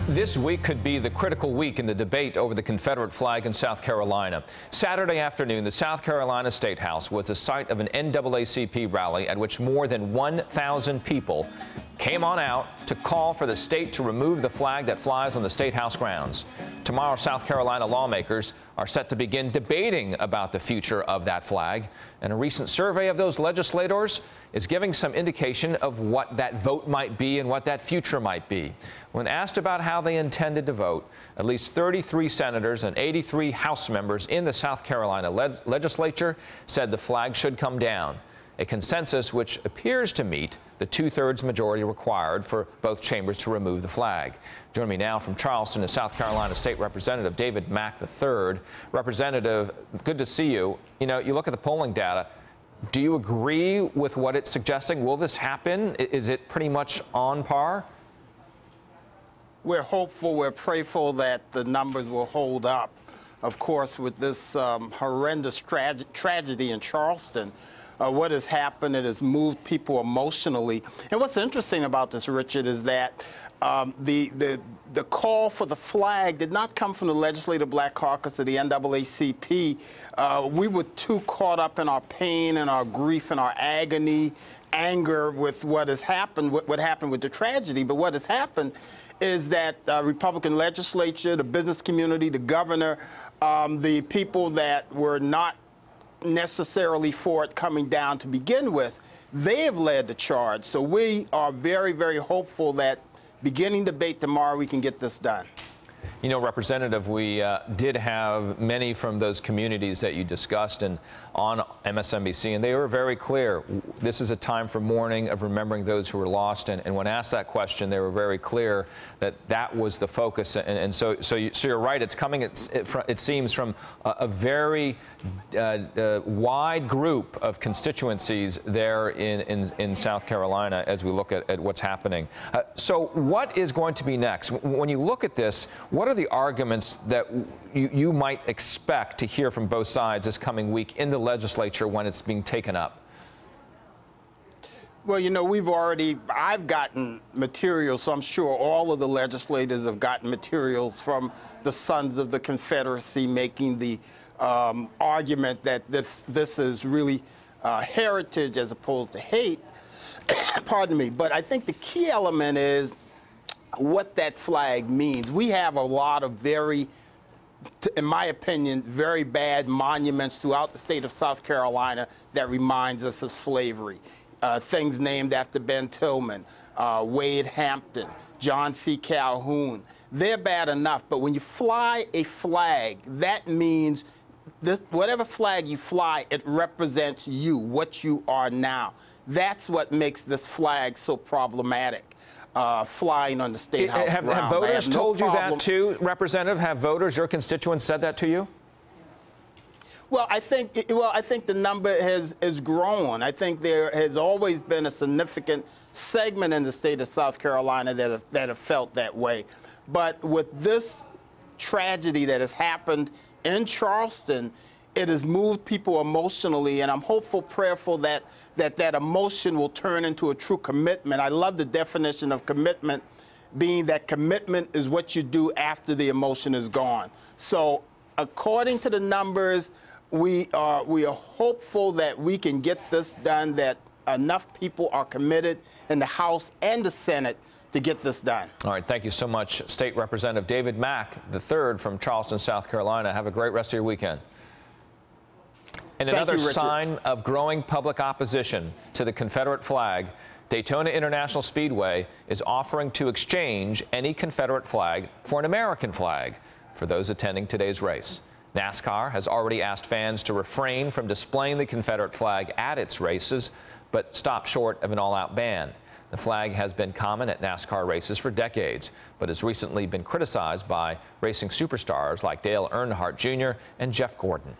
This week could be the critical week in the debate over the Confederate flag in South Carolina. Saturday afternoon, the South Carolina Statehouse was the site of an NAACP rally at which more than 1,000 people came on out to call for the state to remove the flag that flies on the Statehouse grounds. Tomorrow, South Carolina lawmakers are set to begin debating about the future of that flag. And a recent survey of those legislators is giving some indication of what that vote might be and what that future might be. When asked about how they intended to vote, at least 33 senators and 83 House members in the South Carolina legislature said the flag should come down, a consensus which appears to meet the two-thirds majority required for both chambers to remove the flag. Joining me now from Charleston is South Carolina State Representative David Mack III. Representative, good to see you. You know, you look at the polling data. Do you agree with what it's suggesting? Will this happen? Is it pretty much on par? We're hopeful, we're prayerful that the numbers will hold up. Of course, with this horrendous tragedy in Charleston, what has happened, it has moved people emotionally. And what's interesting about this, Richard, is that the call for the flag did not come from the Legislative Black Caucus of the NAACP. We were too caught up in our pain and our grief and our agony, anger with what has happened, what happened with the tragedy. But what has happened is that Republican legislature, the business community, the governor, the people that were not necessarily for it coming down to begin with, they have led the charge. So we are very, very hopeful that beginning debate tomorrow, we can get this done. You know, Representative, we did have many from those communities that you discussed and on MSNBC, and they were very clear. This is a time for mourning, of remembering those who were lost. And when asked that question, they were very clear that that was the focus. And so you're right. It's coming, it seems, from a very wide group of constituencies there in South Carolina as we look at what's happening. So what is going to be next? When you look at this, what are the arguments that you might expect to hear from both sides this coming week in the legislature when it's being taken up? Well, you know, I've gotten materials, so I'm sure all of the legislators have gotten materials from the Sons of the Confederacy making the argument that this is really heritage as opposed to hate. Pardon me. But I think the key element is what that flag means. We have a lot of in my opinion, very bad monuments throughout the state of South Carolina that reminds us of slavery. Things named after Ben Tillman, Wade Hampton, John C. Calhoun. They're bad enough, but when you fly a flag, that means whatever flag you fly, it represents you, what you are now. That's what makes this flag so problematic. Flying on the State House grounds. Have voters told you that too, Representative? Have voters, your constituents, said that to you? Well, I think the number has grown. I think there has always been a significant segment in the state of South Carolina that have felt that way. But with this tragedy that has happened in Charleston, it has moved people emotionally, and I'm hopeful, prayerful that emotion will turn into a true commitment. I love the definition of commitment being that commitment is what you do after the emotion is gone. So according to the numbers, we are hopeful that we can get this done, that enough people are committed in the House and the Senate to get this done. All right. Thank you so much, State Representative David Mack III from Charleston, South Carolina. Have a great rest of your weekend. And another sign of growing public opposition to the Confederate flag, Daytona International Speedway is offering to exchange any Confederate flag for an American flag for those attending today's race. NASCAR has already asked fans to refrain from displaying the Confederate flag at its races, but stop short of an all-out ban. The flag has been common at NASCAR races for decades, but has recently been criticized by racing superstars like Dale Earnhardt Jr. and Jeff Gordon.